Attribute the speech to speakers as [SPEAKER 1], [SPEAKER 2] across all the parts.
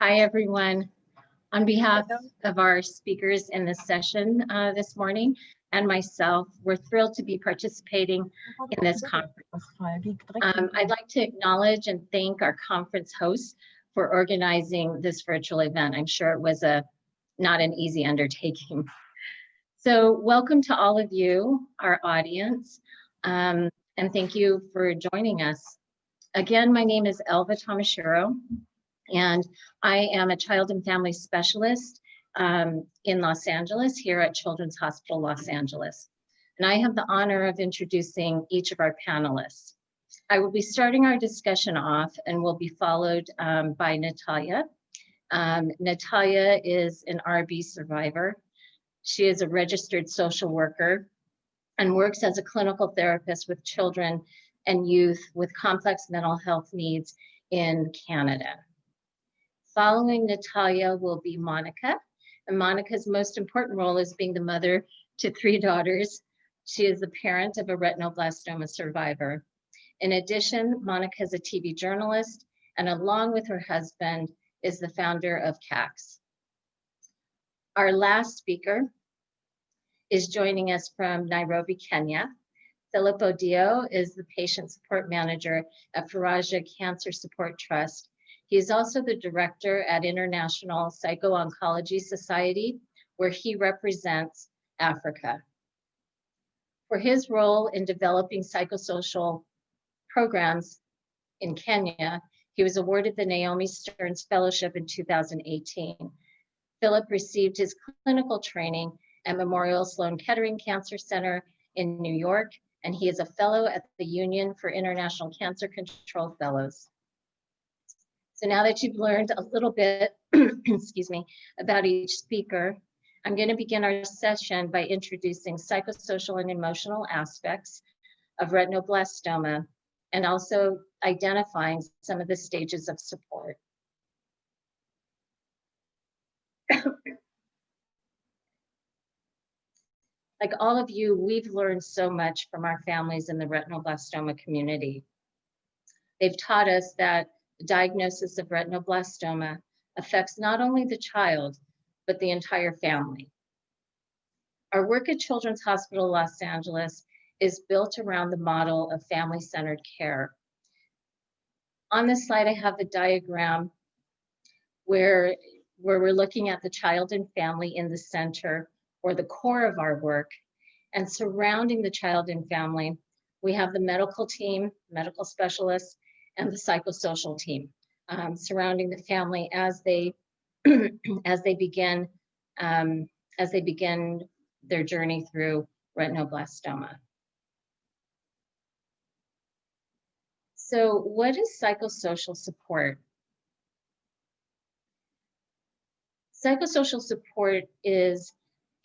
[SPEAKER 1] Hi, everyone. On behalf of our speakers in this session this morning and myself, we're thrilled to be participating in this conference. I'd like to acknowledge and thank our conference hosts for organizing this virtual event. I'm sure it was not an easy undertaking. So welcome to all of you, our audience, and thank you for joining us. Again, my name is Elva Tomashiro, and I am a child and family specialist in Los Angeles here at Children's Hospital Los Angeles. And I have the honor of introducing each of our panelists. I will be starting our discussion off and will be followed by Natalia. Natalia is an RB survivor. She is a registered social worker and works as a clinical therapist with children and youth with complex mental health needs in Canada. Following Natalia will be Monica, and Monica's most important role is being the mother to 3 daughters. She is the parent of a retinoblastoma survivor. In addition, Monica is a TV journalist, and along with her husband, is the founder of CACS. Our last speaker is joining us from Nairobi, Kenya. Philip Odio is the patient support manager at Faraja Cancer Support Trust. He is also the director at International Psycho-Oncology Society, where he represents Africa. For his role in developing psychosocial programs in Kenya, he was awarded the Naomi Stearns Fellowship in 2018. Philip received his clinical training at Memorial Sloan Kettering Cancer Center in New York, and he is a fellow at the Union for International Cancer Control Fellows. So now that you've learned a little bit, excuse me, about each speaker, I'm going to begin our session by introducing psychosocial and emotional aspects of retinoblastoma and also identifying some of the stages of support. Like all of you, we've learned so much from our families in the retinoblastoma community. They've taught us that the diagnosis of retinoblastoma affects not only the child, but the entire family. Our work at Children's Hospital Los Angeles is built around the model of family-centered care. On this slide, I have the diagram where we're looking at the child and family in the center, or the core of our work, and surrounding the child and family, we have the medical team, medical specialists, and the psychosocial team surrounding the family as they begin their journey through retinoblastoma. So, what is psychosocial support? Psychosocial support is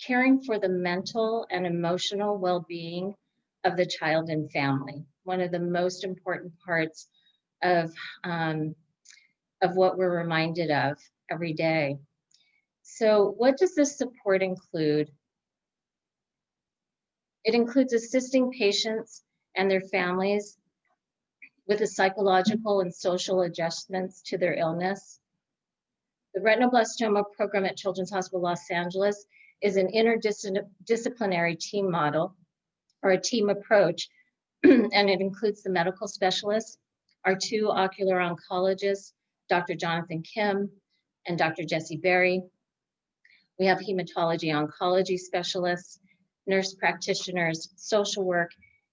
[SPEAKER 1] caring for the mental and emotional well-being of the child and family. One of the most important parts of what we're reminded of every day. So what does this support include? It includes assisting patients and their families with the psychological and social adjustments to their illness. The retinoblastoma program at Children's Hospital Los Angeles is an interdisciplinary team model or a team approach, and it includes the medical specialists, our 2 ocular oncologists, Dr. Jonathan Kim and Dr. Jessie Berry. We have hematology oncology specialists, nurse practitioners, social work,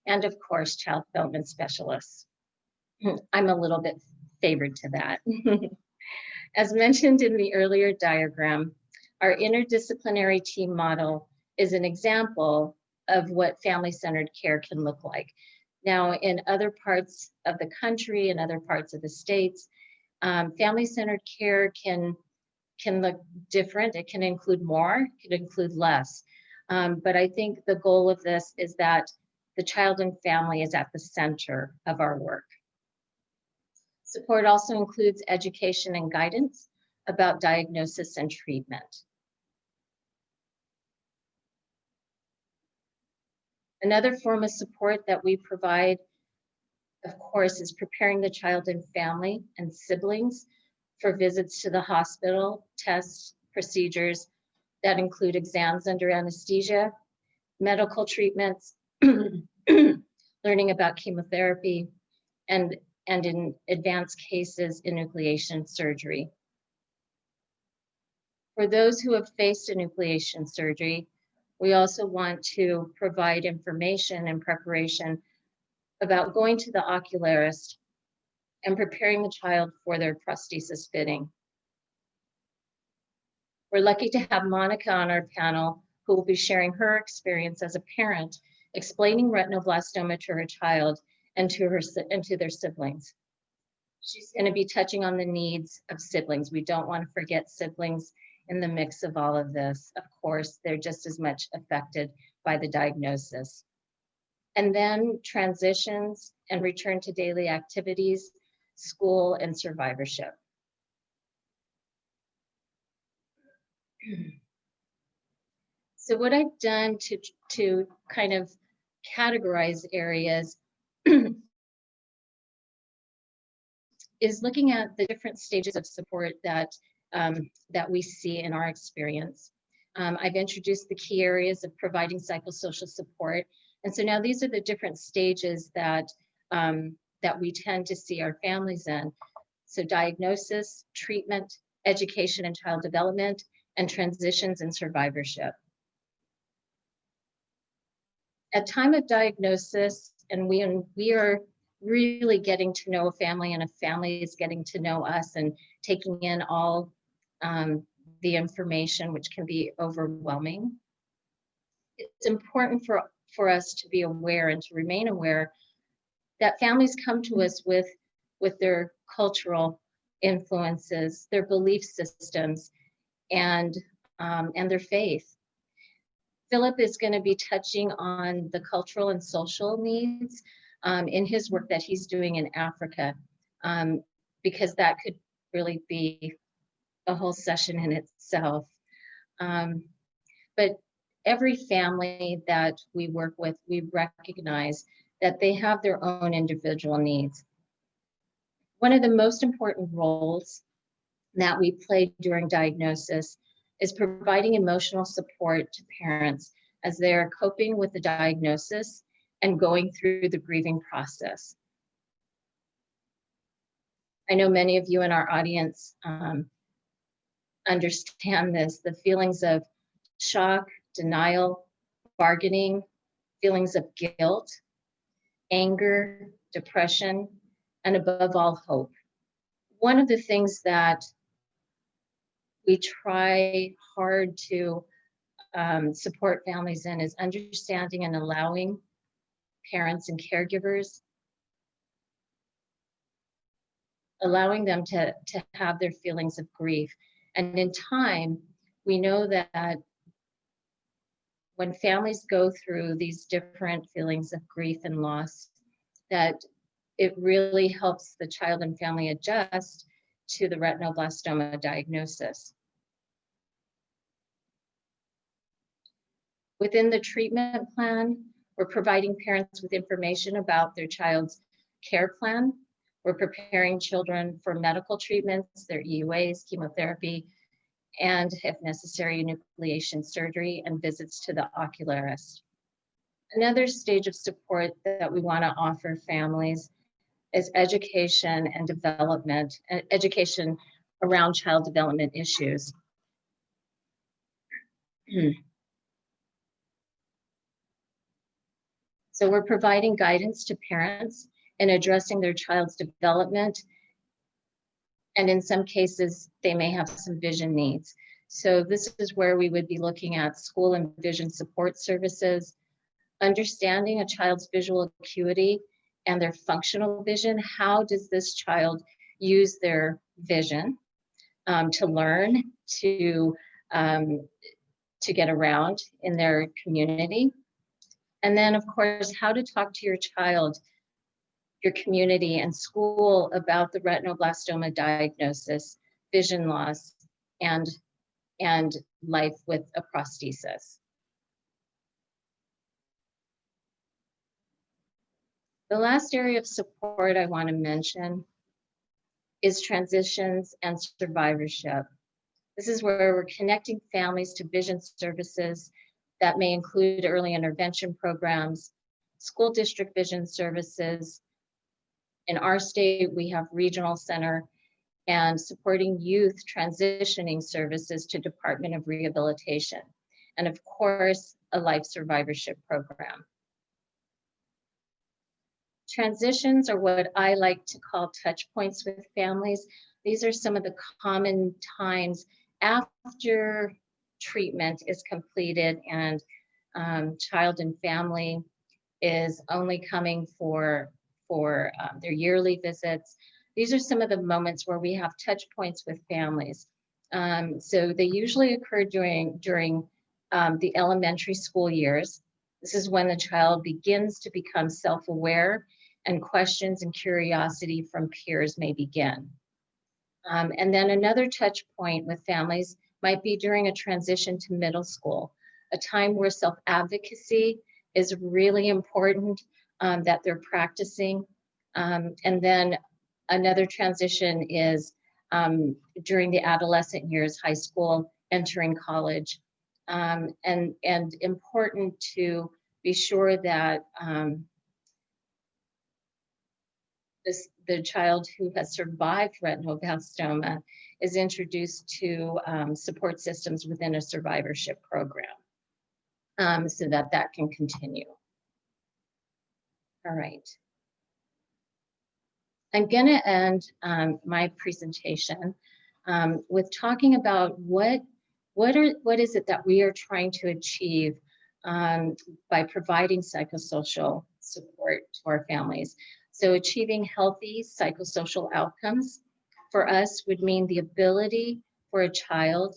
[SPEAKER 1] and of course, child development specialists. I'm a little bit favored to that. As mentioned in the earlier diagram, our interdisciplinary team model is an example of what family-centered care can look like. Now, in other parts of the country and other parts of the states, family-centered care can look different. It can include more, it can include less. But I think the goal of this is that the child and family is at the center of our work. Support also includes education and guidance about diagnosis and treatment. Another form of support that we provide, of course, is preparing the child and family and siblings for visits to the hospital, tests, procedures that include exams under anesthesia, medical treatments, learning about chemotherapy, and in advanced cases, enucleation surgery. For those who have faced enucleation surgery, we also want to provide information and preparation about going to the ocularist and preparing the child for their prosthesis fitting. We're lucky to have Monica on our panel, who will be sharing her experience as a parent, explaining retinoblastoma to her child and to their siblings. She's going to be touching on the needs of siblings. We don't want to forget siblings in the mix of all of this. Of course, they're just as much affected by the diagnosis. And then transitions and return to daily activities, school, and survivorship. So what I've done to kind of categorize areas is looking at the different stages of support that we see in our experience. I've introduced the key areas of providing psychosocial support. And so now these are the different stages that we tend to see our families in. So diagnosis, treatment, education and child development, and transitions and survivorship. At time of diagnosis, and we are really getting to know a family, and a family is getting to know us and taking in all the information, which can be overwhelming. It's important for us to be aware and to remain aware that families come to us with their cultural influences, their belief systems, and their faith. Philip is going to be touching on the cultural and social needs in his work that he's doing in Africa, because that could really be a whole session in itself. But every family that we work with, we recognize that they have their own individual needs. One of the most important roles that we play during diagnosis is providing emotional support to parents as they're coping with the diagnosis and going through the grieving process. I know many of you in our audience understand this, the feelings of shock, denial, bargaining, feelings of guilt, anger, depression, and above all, hope. One of the things that we try hard to support families in is understanding and allowing parents and caregivers, allowing them to have their feelings of grief. And in time, we know that when families go through these different feelings of grief and loss, that it really helps the child and family adjust to the retinoblastoma diagnosis. Within the treatment plan, we're providing parents with information about their child's care plan. We're preparing children for medical treatments, their EUAs, chemotherapy, and if necessary, enucleation surgery and visits to the ocularist. Another stage of support that we want to offer families is education and development, education around child development issues. So we're providing guidance to parents in addressing their child's development. And in some cases, they may have some vision needs. So this is where we would be looking at school and vision support services, understanding a child's visual acuity and their functional vision. How does this child use their vision to learn, to get around in their community? And then, of course, how to talk to your child, your community, and school about the retinoblastoma diagnosis, vision loss, and life with a prosthesis. The last area of support I want to mention is transitions and survivorship. This is where we're connecting families to vision services that may include early intervention programs, school district vision services. In our state, we have regional center, and supporting youth transitioning services to Department of Rehabilitation. And of course, a life survivorship program. Transitions are what I like to call touch points with families. These are some of the common times after treatment is completed and child and family is only coming for their yearly visits. These are some of the moments where we have touch points with families. So they usually occur during the elementary school years. This is when the child begins to become self-aware and questions and curiosity from peers may begin. And then another touch point with families might be during a transition to middle school, a time where self-advocacy is really important, that they're practicing. And then another transition is during the adolescent years, high school, entering college. And important to be sure that the child who has survived retinoblastoma is introduced to support systems within a survivorship program so that that can continue. All right. I'm going to end my presentation with talking about what is it that we are trying to achieve by providing psychosocial support to our families. So achieving healthy psychosocial outcomes for us would mean the ability for a child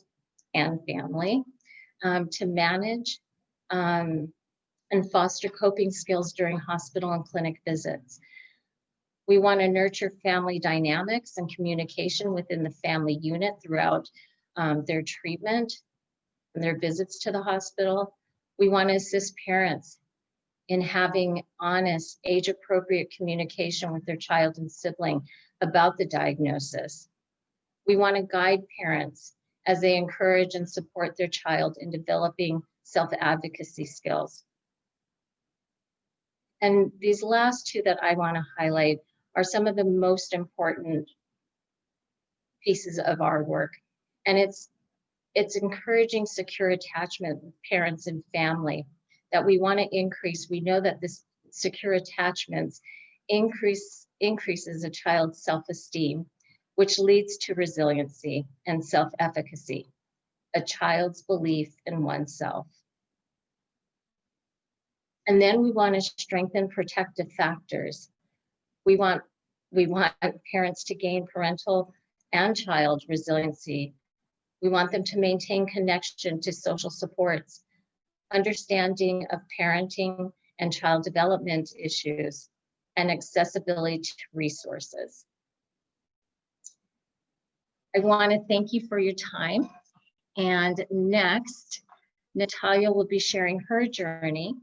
[SPEAKER 1] and family to manage and foster coping skills during hospital and clinic visits. We want to nurture family dynamics and communication within the family unit throughout their treatment and their visits to the hospital. We want to assist parents in having honest, age-appropriate communication with their child and sibling about the diagnosis. We want to guide parents as they encourage and support their child in developing self-advocacy skills. And these last two that I want to highlight are some of the most important pieces of our work. And it's encouraging secure attachment with parents and family that we want to increase. We know that this secure attachments increases a child's self-esteem, which leads to resiliency and self-efficacy, a child's belief in oneself. And then we want to strengthen protective factors. We want parents to gain parental and child resiliency. We want them to maintain connection to social supports, understanding of parenting and child development issues, and accessibility to resources. I want to thank you for your time. And next, Natalia will be sharing her journey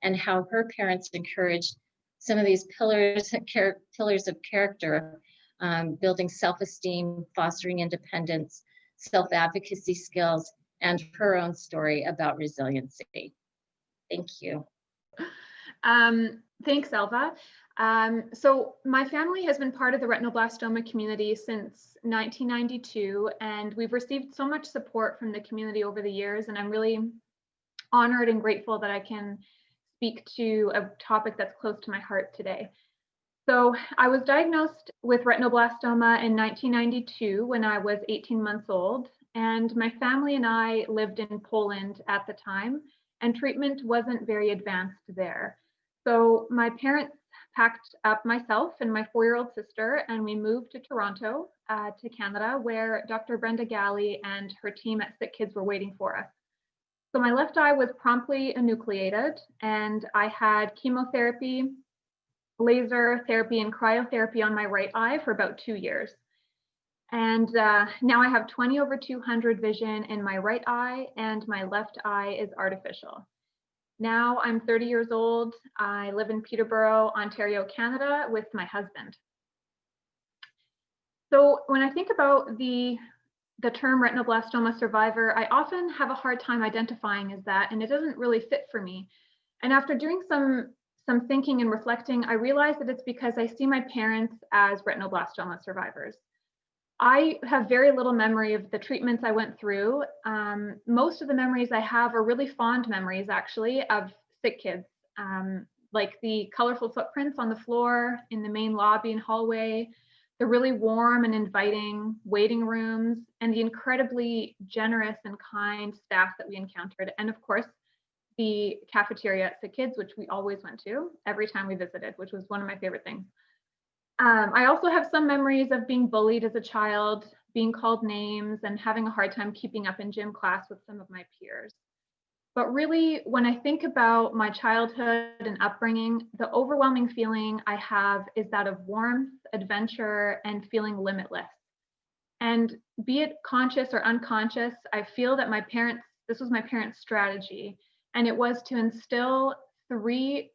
[SPEAKER 1] and how her parents encouraged some of these pillars of character, building self-esteem, fostering independence, self-advocacy skills, and her own story about resiliency. Thank you.
[SPEAKER 2] Thanks, Elva. So my family has been part of the retinoblastoma community since 1992, and we've received so much support from the community over the years, and I'm really honored and grateful that I can speak to a topic that's close to my heart today. So I was diagnosed with retinoblastoma in 1992 when I was 18 months old, and my family and I lived in Poland at the time, and treatment wasn't very advanced there. So my parents packed up myself and my 4-year-old sister, and we moved to Toronto, to Canada, where Dr. Brenda Galley and her team at Sick Kids were waiting for us. So my left eye was promptly enucleated, and I had chemotherapy, laser therapy, and cryotherapy on my right eye for about 2 years. And now I have 20/200 vision in my right eye, and my left eye is artificial. Now I'm 30 years old. I live in Peterborough, Ontario, Canada, with my husband. So when I think about the term retinoblastoma survivor, I often have a hard time identifying as that, and it doesn't really fit for me. And after doing some thinking and reflecting, I realized that it's because I see my parents as retinoblastoma survivors. I have very little memory of the treatments I went through. Most of the memories I have are really fond memories, actually, of sick kids, like the colorful footprints on the floor in the main lobby and hallway, the really warm and inviting waiting rooms, and the incredibly generous and kind staff that we encountered. And of course, the cafeteria at Sick Kids, which we always went to every time we visited, which was one of my favorite things. I also have some memories of being bullied as a child, being called names, and having a hard time keeping up in gym class with some of my peers. But really, when I think about my childhood and upbringing, the overwhelming feeling I have is that of warmth, adventure, and feeling limitless. And be it conscious or unconscious, I feel that this was my parents' strategy, and it was to instill three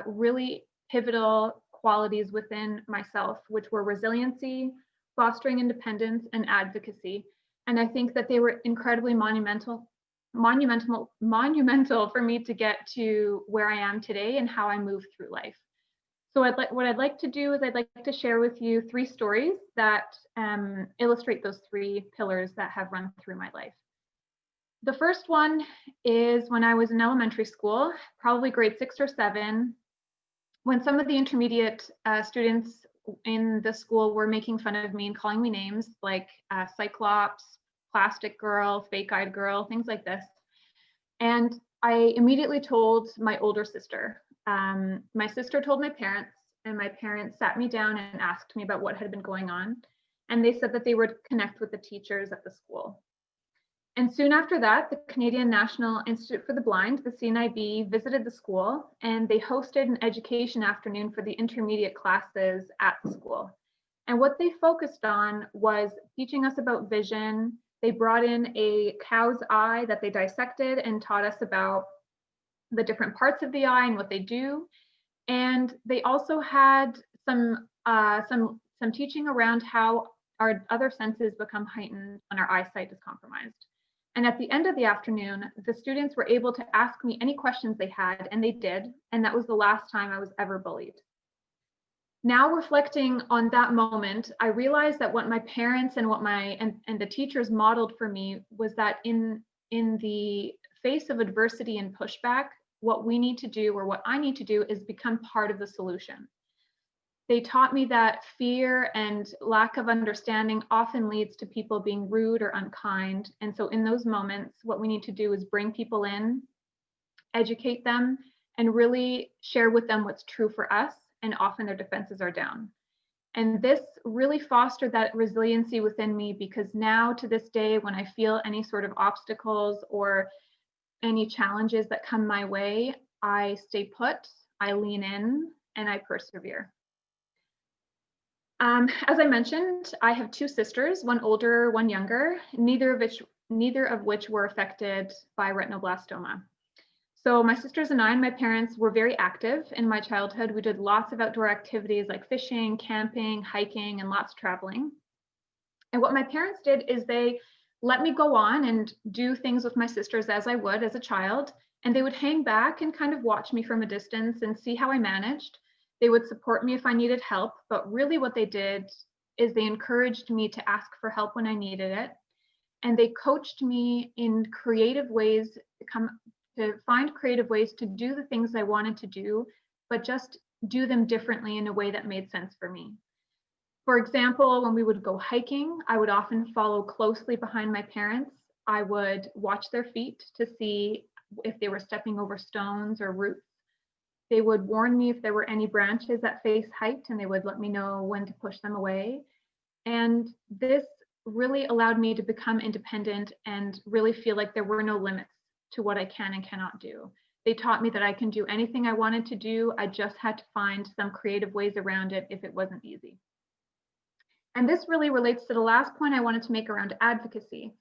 [SPEAKER 2] really pivotal qualities within myself, which were resiliency, fostering independence, and advocacy. And I think that they were incredibly monumental for me to get to where I am today and how I move through life. So what I'd like to do is I'd like to share with you 3 stories that illustrate those 3 pillars that have run through my life. The first one is when I was in elementary school, probably grade 6 or 7, when some of the intermediate students in the school were making fun of me and calling me names like Cyclops, plastic girl, fake-eyed girl, things like this. And I immediately told my older sister. My sister told my parents, and my parents sat me down and asked me about what had been going on. And they said that they would connect with the teachers at the school. And soon after that, the Canadian National Institute for the Blind, the CNIB, visited the school, and they hosted an education afternoon for the intermediate classes at the school. And what they focused on was teaching us about vision. They brought in a cow's eye that they dissected and taught us about the different parts of the eye and what they do. And they also had some teaching around how our other senses become heightened when our eyesight is compromised. And at the end of the afternoon, the students were able to ask me any questions they had, and they did. And that was the last time I was ever bullied. Now reflecting on that moment, I realized that what my parents and and the teachers modeled for me was that in the face of adversity and pushback, what we need to do, or what I need to do, is become part of the solution. They taught me that fear and lack of understanding often leads to people being rude or unkind. And so in those moments, what we need to do is bring people in, educate them, and really share with them what's true for us. And often their defenses are down. And this really fostered that resiliency within me, because now to this day, when I feel any sort of obstacles or any challenges that come my way, I stay put, I lean in, and I persevere. As I mentioned, I have 2 sisters, one older, one younger, neither of which were affected by retinoblastoma. So my sisters and I and my parents were very active in my childhood. We did lots of outdoor activities like fishing, camping, hiking, and lots of traveling. And what my parents did is they let me go on and do things with my sisters as I would as a child. And they would hang back and kind of watch me from a distance and see how I managed. They would support me if I needed help. But really what they did is they encouraged me to ask for help when I needed it. And they coached me in creative ways to find creative ways to do the things I wanted to do, but just do them differently in a way that made sense for me. For example, when we would go hiking, I would often follow closely behind my parents. I would watch their feet to see if they were stepping over stones or roots. They would warn me if there were any branches at face height, and they would let me know when to push them away. And this really allowed me to become independent and really feel like there were no limits to what I can and cannot do. They taught me that I can do anything I wanted to do. I just had to find some creative ways around it if it wasn't easy. And this really relates to the last point I wanted to make around advocacy.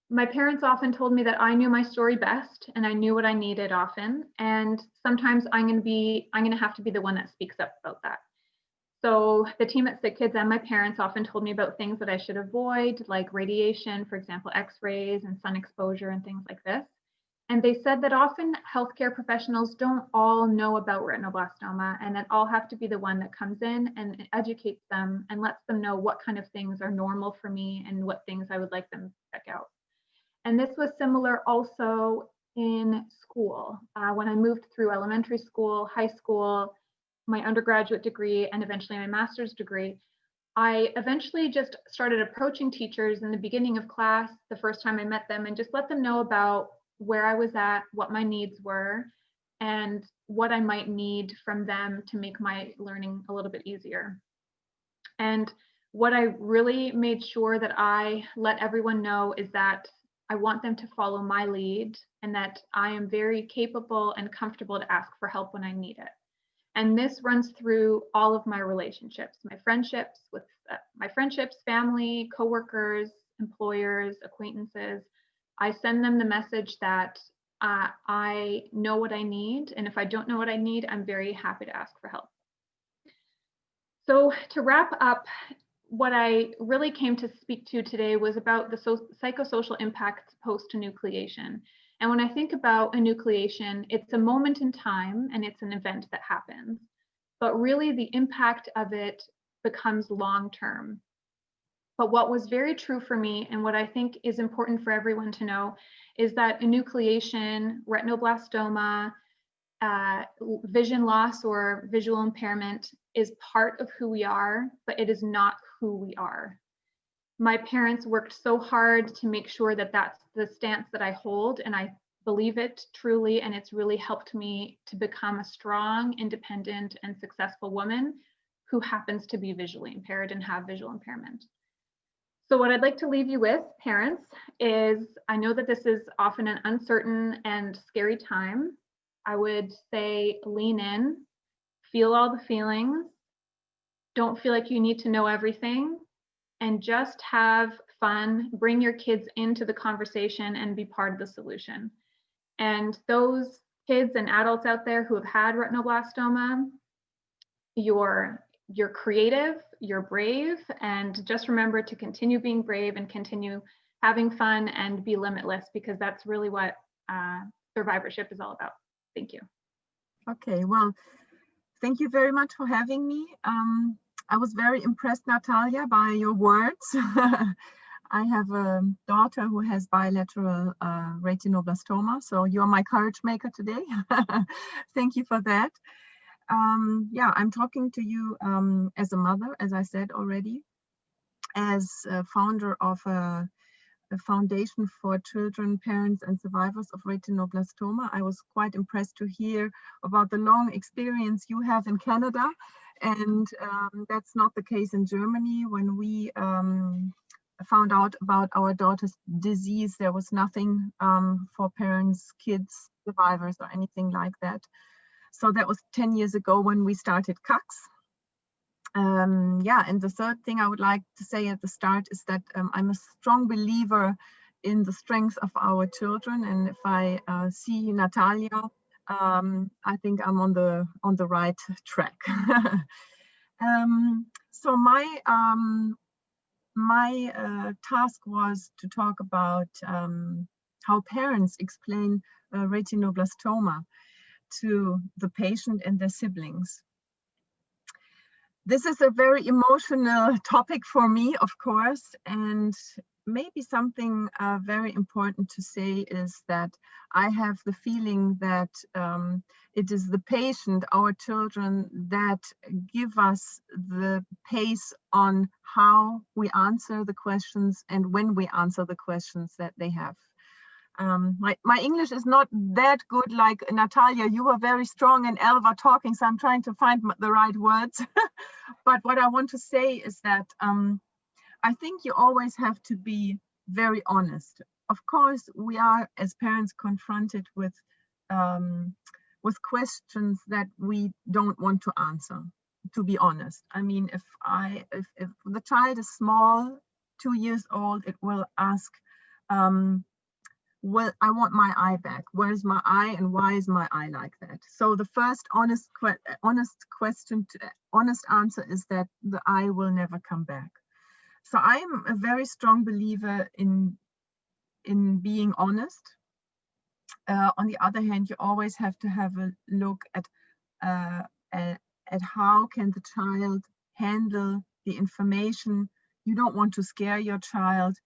[SPEAKER 2] My parents often told me that I knew my story best and I knew what I needed often. And sometimes I'm going to have to be the one that speaks up about that. So the team at Sick Kids and my parents often told me about things that I should avoid, like radiation, for example, x-rays and sun exposure and things like this. And they said that often healthcare professionals don't all know about retinoblastoma, and that I'll have to be the one that comes in and educates them and lets them know what kind of things are normal for me and what things I would like them to check out. And this was similar also in school. When I moved through elementary school, high school, my undergraduate degree, and eventually my master's degree, I eventually just started approaching teachers in the beginning of class, the first time I met them, and just let them know about where I was at, what my needs were, and what I might need from them to make my learning a little bit easier. And what I really made sure that I let everyone know is that I want them to follow my lead, and that I am very capable and comfortable to ask for help when I need it. And this runs through all of my relationships, my friendships, family, coworkers, employers, acquaintances. I send them the message that I know what I need. And if I don't know what I need, I'm very happy to ask for help. So to wrap up, what I really came to speak to today was about the psychosocial impacts post-enucleation. And when I think about enucleation, it's a moment in time and it's an event that happens. But really the impact of it becomes long-term. But what was very true for me, and what I think is important for everyone to know, is that enucleation, retinoblastoma, vision loss or visual impairment is part of who we are, but it is not who we are. My parents worked so hard to make sure that that's the stance that I hold, and I believe it truly, and it's really helped me to become a strong, independent, and successful woman who happens to be visually impaired and have visual impairment. So what I'd like to leave you with, parents, is I know that this is often an uncertain and scary time. I would say lean in, feel all the feelings, don't feel like you need to know everything, and just have fun, bring your kids into the conversation and be part of the solution. And those kids and adults out there who have had retinoblastoma, you're creative, you're brave, and just remember to continue being brave and continue having fun and be limitless, because that's really what survivorship is all about. Thank you.
[SPEAKER 3] Okay, well, thank you very much for having me. I was very impressed, Natalia, by your words. I have a daughter who has bilateral retinoblastoma, so you're my courage maker today. Thank you for that. Yeah, I'm talking to you as a mother, as I said already, as a founder of a foundation for children, parents, and survivors of retinoblastoma. I was quite impressed to hear about the long experience you have in Canada, and that's not the case in Germany. When we found out about our daughter's disease, there was nothing for parents, kids, survivors, or anything like that. So that was 10 years ago when we started CACS. Yeah, and the third thing I would like to say at the start is that I'm a strong believer in the strength of our children, and if I see Natalia, I think I'm on the right track. So my task was to talk about how parents explain retinoblastoma to the patient and their siblings. This is a very emotional topic for me, of course, and maybe something very important to say is that I have the feeling that it is the patient, our children, that give us the pace on how we answer the questions and when we answer the questions that they have. My English is not that good like Natalia. You were very strong and Elva talking, so I'm trying to find the right words. But what I want to say is that I think you always have to be very honest. Of course, we are as parents confronted with questions that we don't want to answer, to be honest. I mean, if the child is small, 2 years old, it will ask, well, I want my eye back. Where's my eye, and why is my eye like that? So the first honest answer is that the eye will never come back. So I am a very strong believer in being honest. On the other hand, you always have to have a look at how can the child handle the information. You don't want to scare your child.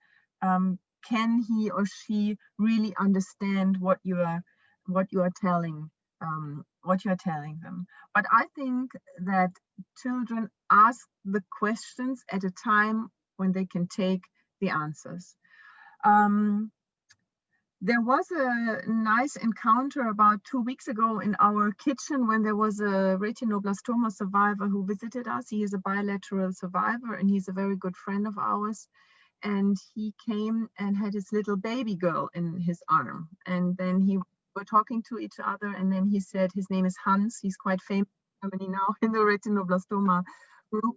[SPEAKER 3] Can he or she really understand what you are telling them? But I think that children ask the questions at a time when they can take the answers. There was a nice encounter about 2 weeks ago in our kitchen when there was a retinoblastoma survivor who visited us. He is a bilateral survivor and he's a very good friend of ours. And he came and had his little baby girl in his arm. And then were talking to each other. And then he said, his name is Hans. He's quite famous in Germany now in the retinoblastoma group.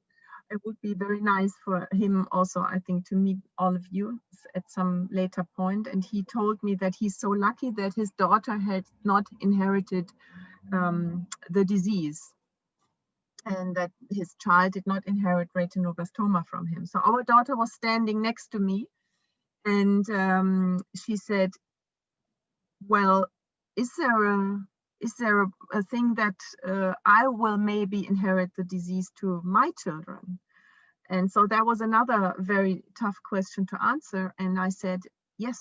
[SPEAKER 3] It would be very nice for him also, I think, to meet all of you at some later point. And he told me that he's so lucky that his daughter had not inherited the disease, and that his child did not inherit retinoblastoma from him. So our daughter was standing next to me, and she said, well, is there a thing that I will maybe inherit the disease to my children? And so that was another very tough question to answer. And I said, yes,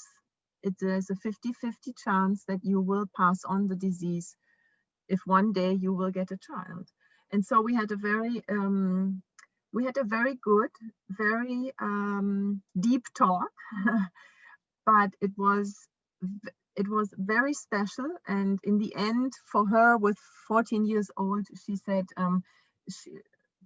[SPEAKER 3] there's a 50-50 chance that you will pass on the disease if one day you will get a child. And so we had a very good, very deep talk, but it was very special. And in the end, for her, with 14 years old, she said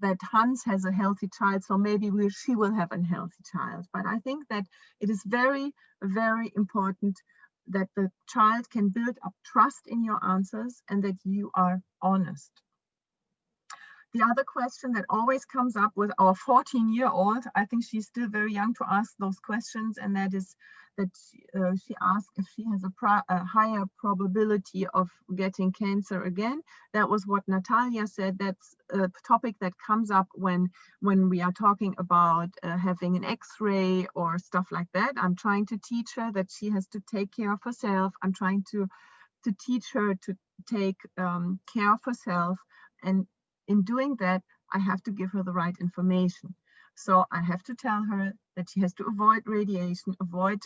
[SPEAKER 3] that Hans has a healthy child, so maybe she will have a healthy child. But I think that it is very, very important that the child can build up trust in your answers and that you are honest. The other question that always comes up with our 14-year-old, I think she's still very young to ask those questions, and that is that she asked if she has a higher probability of getting cancer again. That was what Natalia said. That's a topic that comes up when we are talking about having an X-ray or stuff like that. I'm trying to teach her that she has to take care of herself. I'm trying to teach her to take care of herself, and in doing that, I have to give her the right information. So I have to tell her that she has to avoid radiation, avoid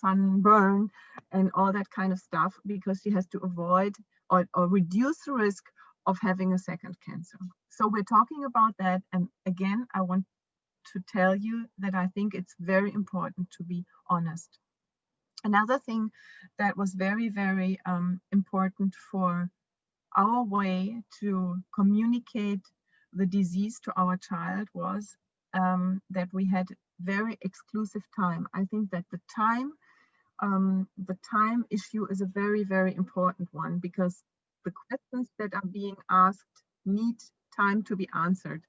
[SPEAKER 3] sunburn and all that kind of stuff, because she has to avoid or reduce the risk of having a second cancer. So we're talking about that. And again, I want to tell you that I think it's very important to be honest. Another thing that was very, very important for our way to communicate the disease to our child was that we had very exclusive time. I think that the time issue is a very, very important one, because the questions that are being asked need time to be answered.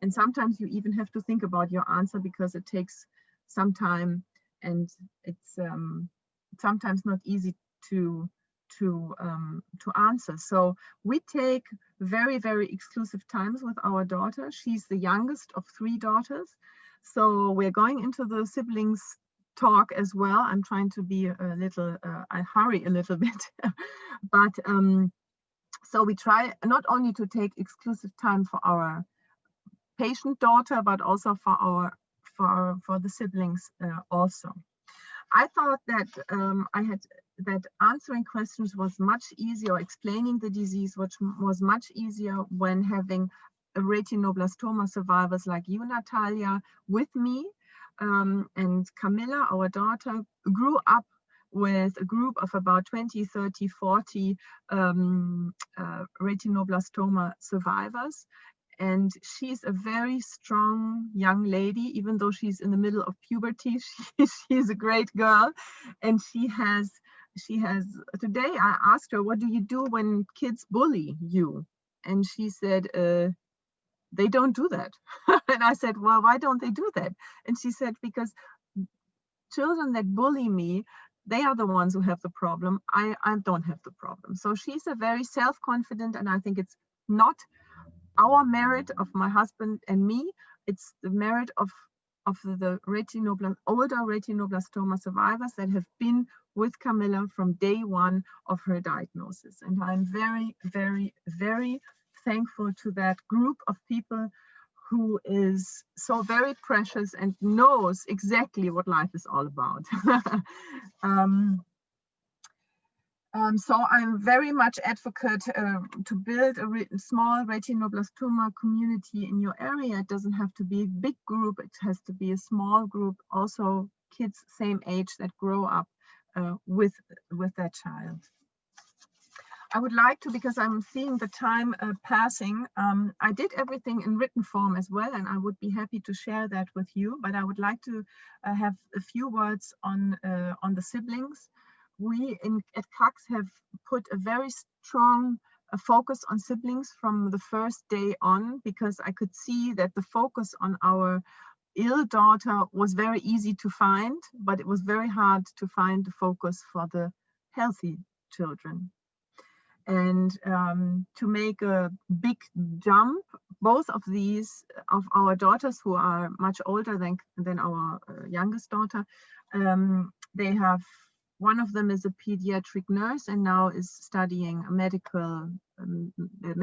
[SPEAKER 3] And sometimes you even have to think about your answer because it takes some time, and it's sometimes not easy to answer. So we take very, very exclusive times with our daughter. She's the youngest of 3 daughters. So we're going into the siblings talk as well. I'm trying to be a little, I hurry a little bit, but so we try not only to take exclusive time for our patient daughter, but also for the siblings also. I thought that that answering questions was much easier, explaining the disease, which was much easier when having retinoblastoma survivors like you, Natalia, with me. And Camilla, our daughter, grew up with a group of about 20, 30, 40 retinoblastoma survivors. And she's a very strong young lady, even though she's in the middle of puberty. She's a great girl. And she has, today I asked her, what do you do when kids bully you? And she said, they don't do that. And I said, well, why don't they do that? And she said, because children that bully me, they are the ones who have the problem. I don't have the problem. So she's a very self-confident, and I think it's not our merit of my husband and me, it's the merit of the older retinoblastoma survivors that have been with Camilla from day one of her diagnosis. And I'm very, very, very thankful to that group of people who is so very precious and knows exactly what life is all about. So I'm very much advocate to build a small retinoblastoma community in your area. It doesn't have to be a big group, it has to be a small group, also kids same age that grow up with that child. I would like to, because I'm seeing the time passing, I did everything in written form as well, and I would be happy to share that with you, but I would like to have a few words on the siblings. We at CACS have put a very strong focus on siblings from the first day on, because I could see that the focus on our ill daughter was very easy to find, but it was very hard to find the focus for the healthy children. And to make a big jump, both of our daughters, who are much older than our youngest daughter, they have, one of them is a pediatric nurse and now is studying medical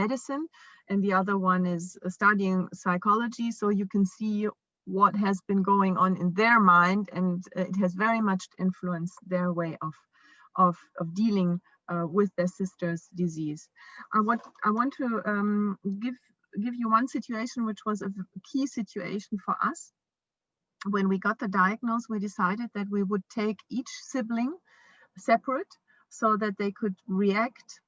[SPEAKER 3] medicine, and the other one is studying psychology. So you can see what has been going on in their mind, and it has very much influenced their way of dealing with their sister's disease. I want to give you one situation which was a key situation for us. When we got the diagnosis, we decided that we would take each sibling separate so that they could react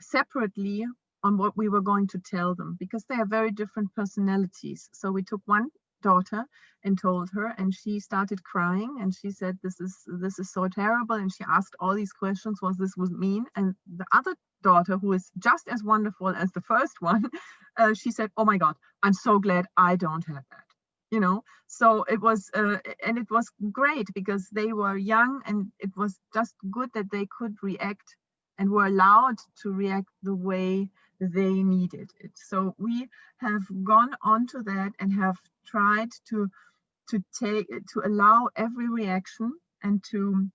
[SPEAKER 3] separately on what we were going to tell them, because they have very different personalities. So we took one daughter and told her, and she started crying, and she said, this is so terrible, and she asked all these questions, what this would mean. And the other daughter, who is just as wonderful as the first one, she said, oh my God, I'm so glad I don't have that. You know, so it was, and it was great because they were young, and it was just good that they could react and were allowed to react the way they needed it. So we have gone on to that and have tried to allow every reaction, and to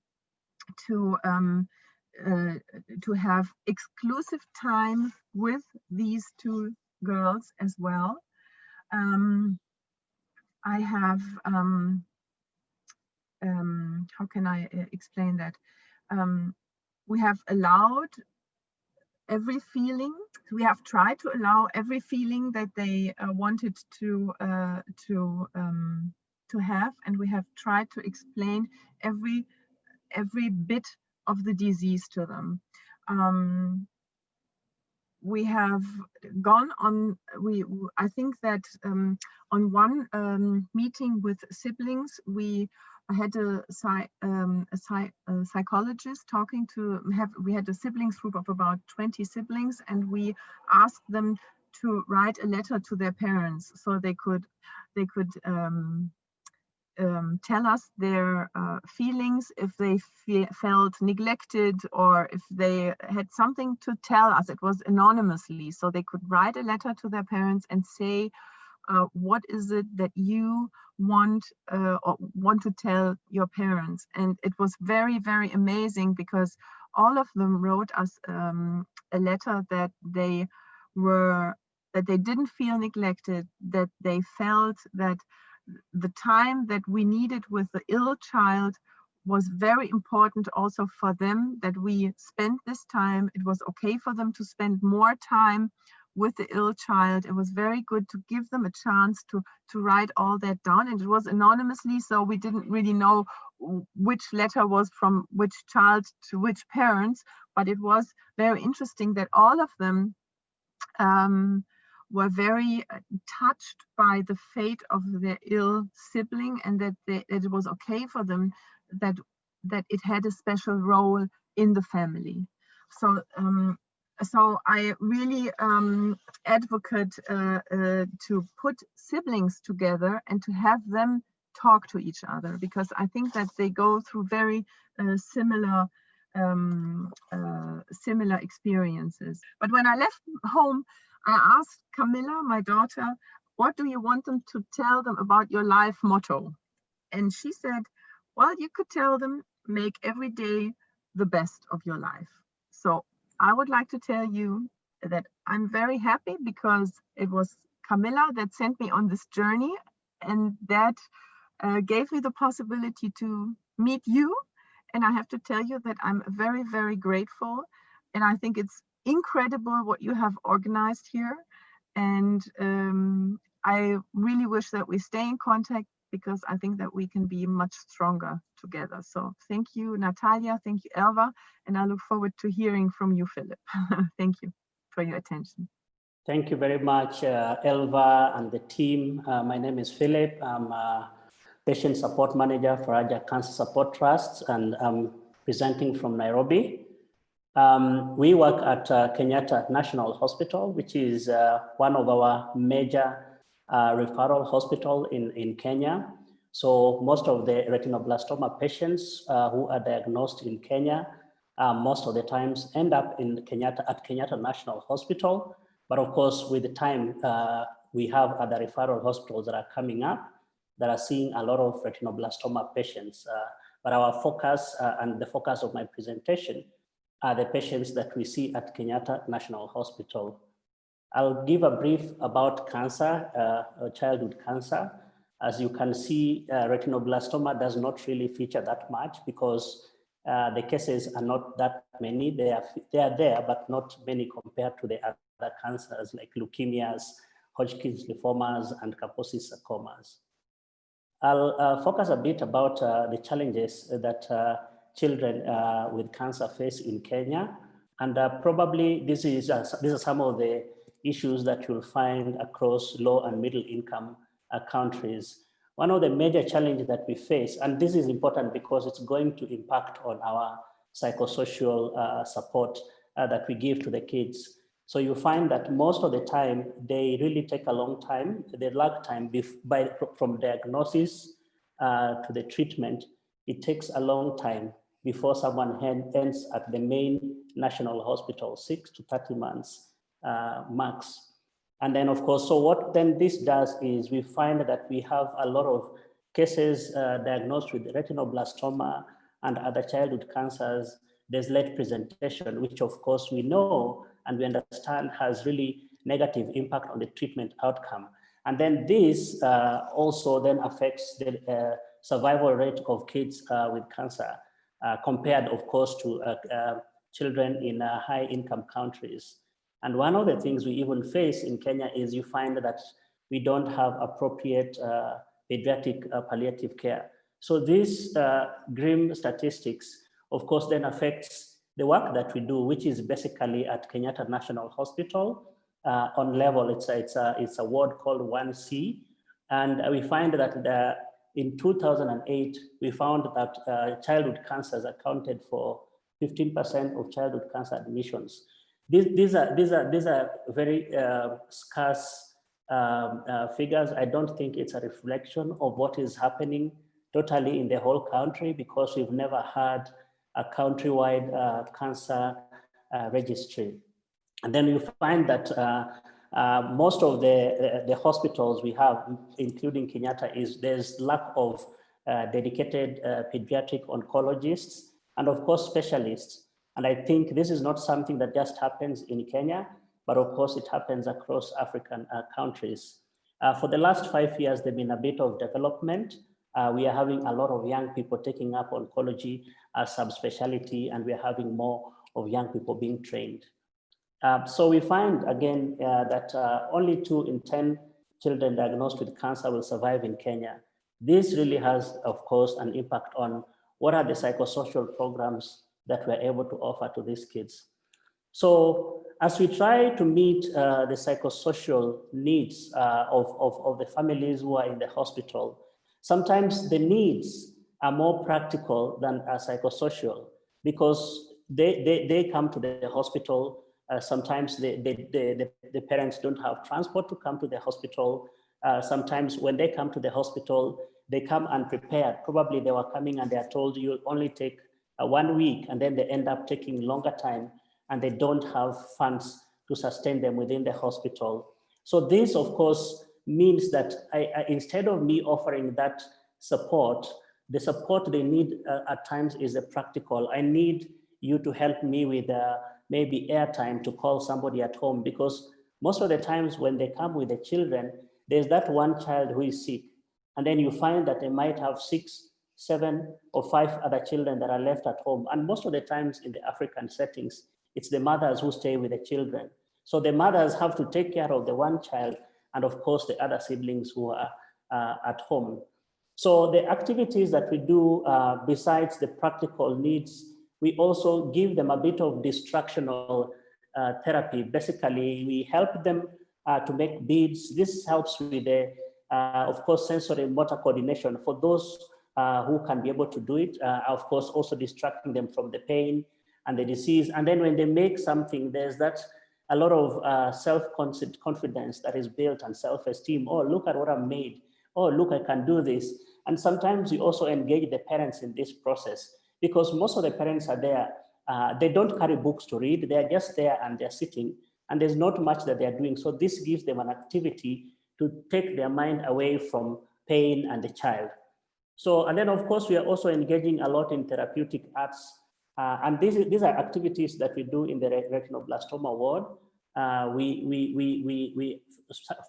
[SPEAKER 3] have exclusive time with these two girls as well. I have, how can I explain that? We have allowed every feeling. We have tried to allow every feeling that they wanted to have, and we have tried to explain every bit of the disease to them. We have gone on, I think that on one meeting with siblings, we had a psychologist talking to, we had a siblings group of about 20 siblings, and we asked them to write a letter to their parents so they could tell us their feelings, if they felt neglected, or if they had something to tell us. It was anonymously, so they could write a letter to their parents and say, what is it that you want to tell your parents? And it was very, very amazing, because all of them wrote us a letter that they didn't feel neglected, that they felt that the time that we needed with the ill child was very important also for them, that we spent this time. It was okay for them to spend more time with the ill child. It was very good to give them a chance to write all that down, and it was anonymously, so we didn't really know which letter was from which child to which parents, but it was very interesting that all of them were very touched by the fate of their ill sibling, and that it was okay for them that it had a special role in the family. So so I really advocate to put siblings together and to have them talk to each other, because I think that they go through very similar similar experiences. But when I left home, I asked Camilla, my daughter, what do you want them to tell them about your life motto? And she said, well, you could tell them, make every day the best of your life. So I would like to tell you that I'm very happy, because it was Camilla that sent me on this journey, and that gave me the possibility to meet you. And I have to tell you that I'm very, very grateful. And I think it's incredible what you have organized here. And I really wish that we stay in contact, because I think that we can be much stronger together. So thank you, Natalia. Thank you, Elva. And I look forward to hearing from you, Philip. Thank you for your attention.
[SPEAKER 4] Thank you very much, Elva and the team. My name is Philip. I'm a patient support manager for Aja Cancer Support Trust, and I'm presenting from Nairobi. We work at Kenyatta National Hospital, which is one of our major referral hospital in Kenya. So most of the retinoblastoma patients who are diagnosed in Kenya, most of the times end up in Kenyatta National Hospital. But of course, with the time, we have other referral hospitals that are coming up that are seeing a lot of retinoblastoma patients. But our focus and the focus of my presentation are the patients that we see at Kenyatta National Hospital. I'll give a brief about cancer, childhood cancer. As you can see, retinoblastoma does not really feature that much, because the cases are not that many. They are there, but not many compared to the other cancers like leukemias, Hodgkin's lymphomas, and Kaposi sarcomas. I'll focus a bit about the challenges that children with cancer face in Kenya. And probably these are some of the issues that you'll find across low and middle income countries. One of the major challenges that we face, and this is important because it's going to impact on our psychosocial support that we give to the kids. So you find that most of the time, they really take a long time. They lag time from diagnosis to the treatment. It takes a long time before someone ends at the main national hospital, 6 to 30 months max. And then of course, so what then this does is we find that we have a lot of cases diagnosed with retinoblastoma and other childhood cancers. There's late presentation, which of course we know and we understand has really negative impact on the treatment outcome. And then this also then affects the survival rate of kids with cancer compared of course to children in high income countries. And one of the things we even face in Kenya is you find that we don't have appropriate pediatric palliative care. So this grim statistics, of course, then affects the work that we do, which is basically at Kenyatta National Hospital. On level, it's a ward called 1C. And we find that in 2008, we found that childhood cancers accounted for 15% of childhood cancer admissions. These are very scarce figures. I don't think it's a reflection of what is happening totally in the whole country, because we've never had a countrywide cancer registry. And then you find that most of the hospitals we have, including Kenyatta, there's lack of dedicated pediatric oncologists and of course specialists. And I think this is not something that just happens in Kenya, but of course it happens across African countries. For the last 5 years, there's been a bit of development. We are having a lot of young people taking up oncology as subspecialty, and we're having more of young people being trained. So we find again that only 2 in 10 children diagnosed with cancer will survive in Kenya. This really has, of course, an impact on what are the psychosocial programs that we're able to offer to these kids. So as we try to meet the psychosocial needs of the families who are in the hospital, sometimes the needs are more practical than psychosocial, because they come to the hospital. Sometimes the parents don't have transport to come to the hospital. Sometimes when they come to the hospital, they come unprepared. Probably they were coming and they are told you only take 1 week, and then they end up taking longer time, and they don't have funds to sustain them within the hospital. So this, of course, means that instead of me offering that support, the support they need at times is a practical. I need you to help me with maybe airtime to call somebody at home, because most of the times when they come with the children, there's that one child who is sick. And then you find that they might have 6, 7, or 5 other children that are left at home. And most of the times in the African settings, it's the mothers who stay with the children. So the mothers have to take care of the one child and of course the other siblings who are at home. So the activities that we do besides the practical needs, we also give them a bit of distractional therapy. Basically, we help them to make beads. This helps with the, of course, sensory motor coordination for those who can be able to do it. Of course, also distracting them from the pain and the disease. And then when they make something, there's that a lot of self-confidence that is built and self-esteem. Oh, look at what I've made. Oh, look, I can do this. And sometimes we also engage the parents in this process, because most of the parents are there. They don't carry books to read. They're just there and they're sitting, and there's not much that they're doing. So this gives them an activity to take their mind away from pain and the child. So, and then of course, we are also engaging a lot in therapeutic arts. And these are activities that we do in the retinoblastoma ward. We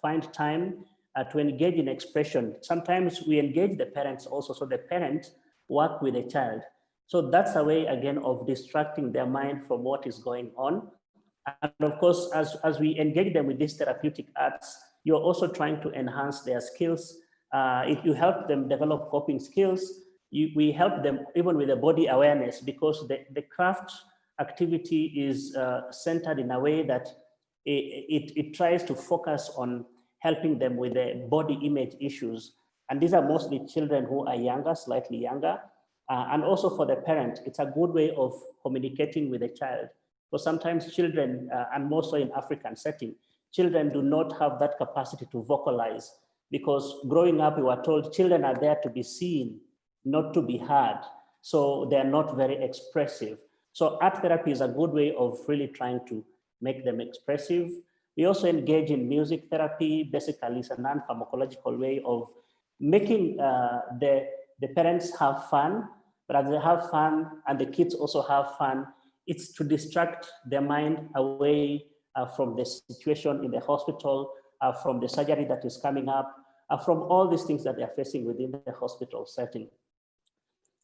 [SPEAKER 4] find time to engage in expression. Sometimes we engage the parents also, so the parents work with the child. So that's a way, again, of distracting their mind from what is going on. And of course, as we engage them with these therapeutic arts, you're also trying to enhance their skills. If you help them develop coping skills, we help them even with the body awareness, because the craft activity is centered in a way that it tries to focus on helping them with the body image issues. And these are mostly children who are younger, slightly younger. And also for the parent, it's a good way of communicating with the child. Because sometimes children, and more so in African setting, children do not have that capacity to vocalize, because growing up, we were told children are there to be seen, not to be heard. So they're not very expressive. So art therapy is a good way of really trying to make them expressive. We also engage in music therapy. Basically, it's a non-pharmacological way of making the parents have fun, but as they have fun and the kids also have fun, it's to distract their mind away from the situation in the hospital, from the surgery that is coming up, from all these things that they are facing within the hospital setting.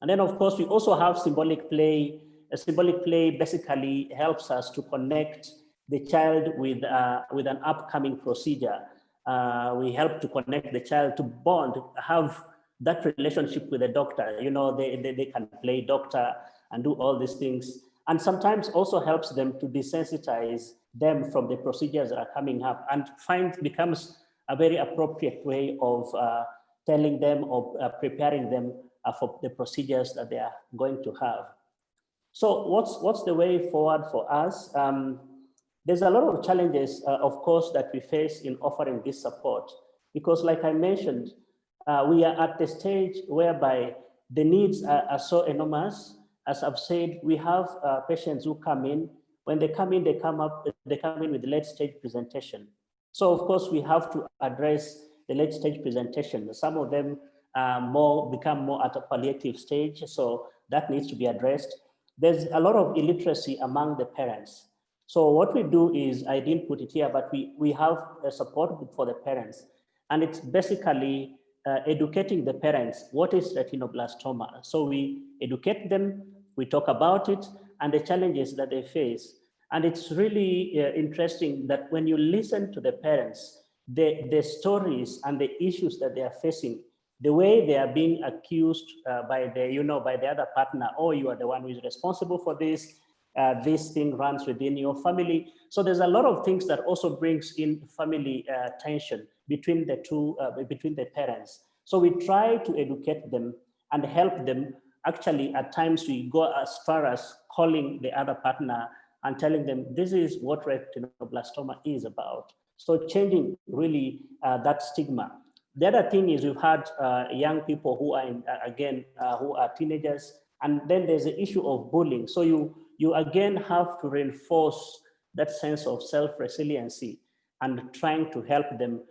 [SPEAKER 4] And then, of course, we also have symbolic play. Symbolic play basically helps us to connect the child with an upcoming procedure. We help to connect the child to bond, have that relationship with the doctor. You know, they can play doctor and do all these things. And sometimes also helps them to desensitize them from the procedures that are coming up, and becomes a very appropriate way of telling them or preparing them for the procedures that they are going to have. So what's the way forward for us? There's a lot of challenges, of course, that we face in offering this support, because like I mentioned, we are at the stage whereby the needs are so enormous. As I've said, we have patients who come in. When they come in, they come in with late stage presentation. So of course, we have to address the late stage presentation. Some of them become more at a palliative stage, so that needs to be addressed. There's a lot of illiteracy among the parents. So what we do is, I didn't put it here, but we have a support group for the parents. And it's basically educating the parents, what is retinoblastoma? So we educate them, we talk about it, and the challenges that they face. And it's really interesting that when you listen to the parents, the stories and the issues that they are facing, the way they are being accused by the other partner, oh, you are the one who is responsible for this, this thing runs within your family. So there's a lot of things that also brings in family tension between the two, between the parents. So we try to educate them and help them. Actually, at times we go as far as calling the other partner and telling them, this is what retinoblastoma is about. So changing really that stigma. The other thing is we've had young people who are who are teenagers, and then there's the issue of bullying. So you again have to reinforce that sense of self-resiliency and trying to help them,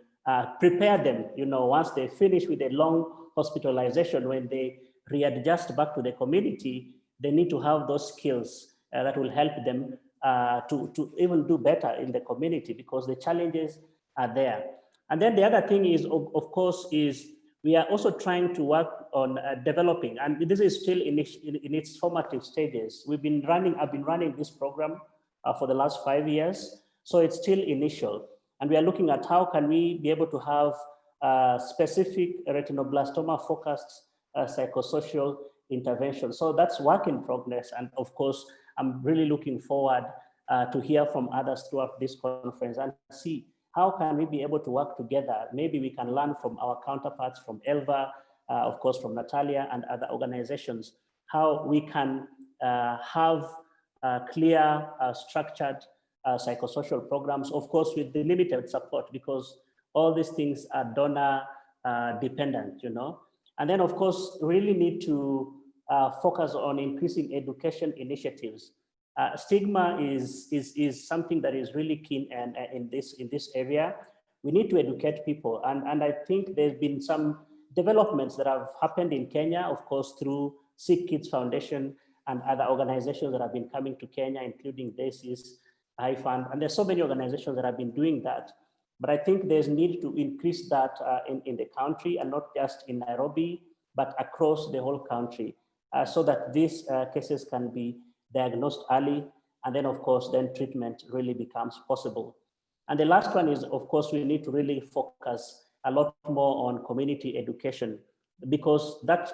[SPEAKER 4] prepare them, once they finish with a long hospitalization, when they readjust back to the community, they need to have those skills that will help them to even do better in the community, because the challenges are there. And then the other thing is, of course, is we are also trying to work on developing, and this is still in its formative stages. I've been running this program for the last 5 years, so it's still initial. And we are looking at how can we be able to have specific retinoblastoma focused psychosocial intervention. So that's work in progress. And of course, I'm really looking forward to hear from others throughout this conference and see how can we be able to work together. Maybe we can learn from our counterparts, from Elva, of course, from Natalia and other organizations, how we can have clear, structured psychosocial programs, of course, with the limited support, because all these things are donor dependent, And then, of course, really need to focus on increasing education initiatives. Stigma is something that is really keen and in this area. We need to educate people, and I think there's been some developments that have happened in Kenya, of course, through Sick Kids Foundation and other organizations that have been coming to Kenya, including DASIS, IFAN, and there's so many organizations that have been doing that. But I think there's need to increase that in the country, and not just in Nairobi, but across the whole country, so that these cases can be diagnosed early, and then of course, then treatment really becomes possible. And the last one is, of course, we need to really focus a lot more on community education, because that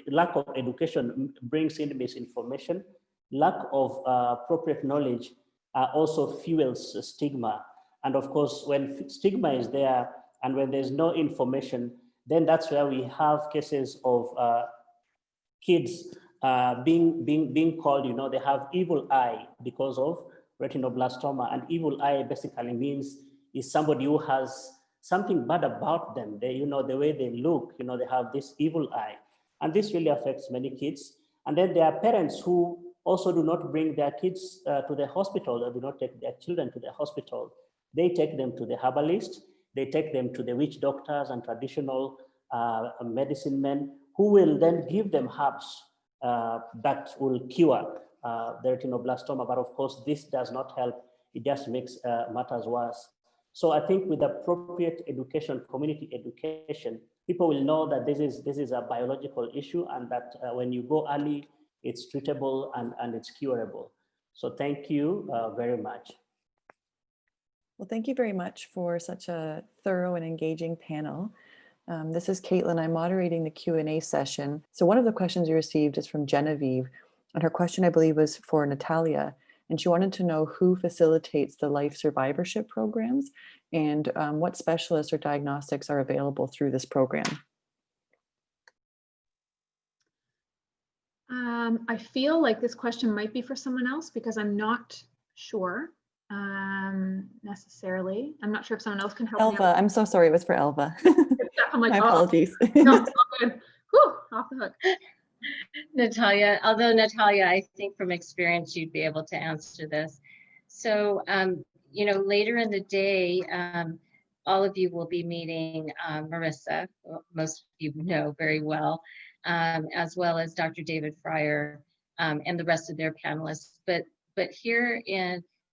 [SPEAKER 4] lack of education brings in misinformation. Lack of appropriate knowledge also fuels stigma. And of course, when stigma is there and when there's no information, then that's where we have cases of kids being called, they have evil eye because of retinoblastoma. And evil eye basically means is somebody who has something bad about them. They, the way they look, they have this evil eye. And this really affects many kids. And then there are parents who also do not bring their kids to the hospital, or do not take their children to the hospital. They take them to the herbalist, they take them to the witch doctors and traditional medicine men, who will then give them herbs that will cure the retinoblastoma. But of course, this does not help. It just makes matters worse. So I think with appropriate education, community education, people will know that this is a biological issue, and that when you go early, it's treatable and it's curable. So thank you very much.
[SPEAKER 5] Well, thank you very much for such a thorough and engaging panel. This is Caitlin. I'm moderating the Q&A session. So one of the questions we received is from Genevieve, and her question, I believe, was for Natalia. And she wanted to know who facilitates the life survivorship programs, and what specialists or diagnostics are available through this program.
[SPEAKER 2] I feel like this question might be for someone else, because I'm not sure necessarily. I'm not sure if someone else can help me
[SPEAKER 5] Elva,
[SPEAKER 2] out.
[SPEAKER 5] I'm so sorry, it was for Elva.
[SPEAKER 2] I'm like,
[SPEAKER 5] my apologies.
[SPEAKER 2] No, all good. Whew, off the hook.
[SPEAKER 1] Natalia, I think from experience, you'd be able to answer this. So, later in the day, all of you will be meeting Marissa, most of you know very well, as well as Dr. David Fryer and the rest of their panelists. But here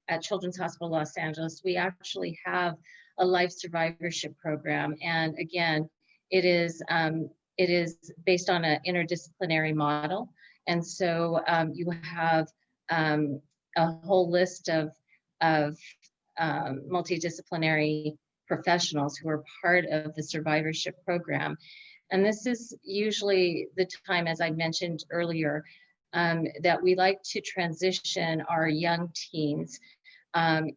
[SPEAKER 1] at Children's Hospital Los Angeles, we actually have a life survivorship program. And again, it is based on an interdisciplinary model. And so you have a whole list of multidisciplinary professionals who are part of the survivorship program. And this is usually the time, as I mentioned earlier, that we like to transition our young teens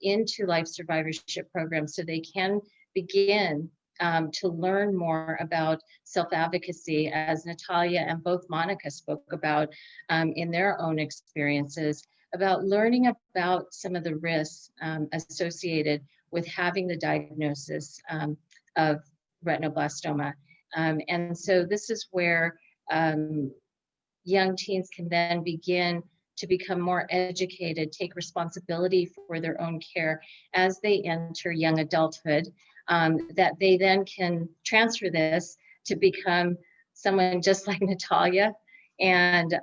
[SPEAKER 1] into life survivorship programs, so they can begin to learn more about self-advocacy, as Natalia and both Monica spoke about in their own experiences, about learning about some of the risks associated with having the diagnosis of retinoblastoma. And so this is where young teens can then begin to become more educated, take responsibility for their own care as they enter young adulthood, that they then can transfer this to become someone just like Natalia and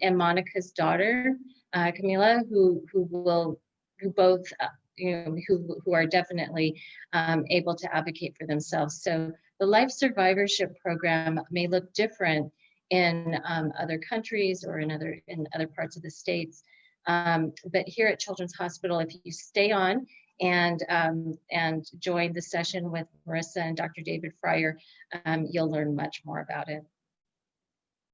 [SPEAKER 1] Monica's daughter, Camila, who both who are definitely able to advocate for themselves. So the life survivorship program may look different in other countries or in other parts of the states. But here at Children's Hospital, if you stay on and join the session with Marissa and Dr. David Fryer, you'll learn much more about it.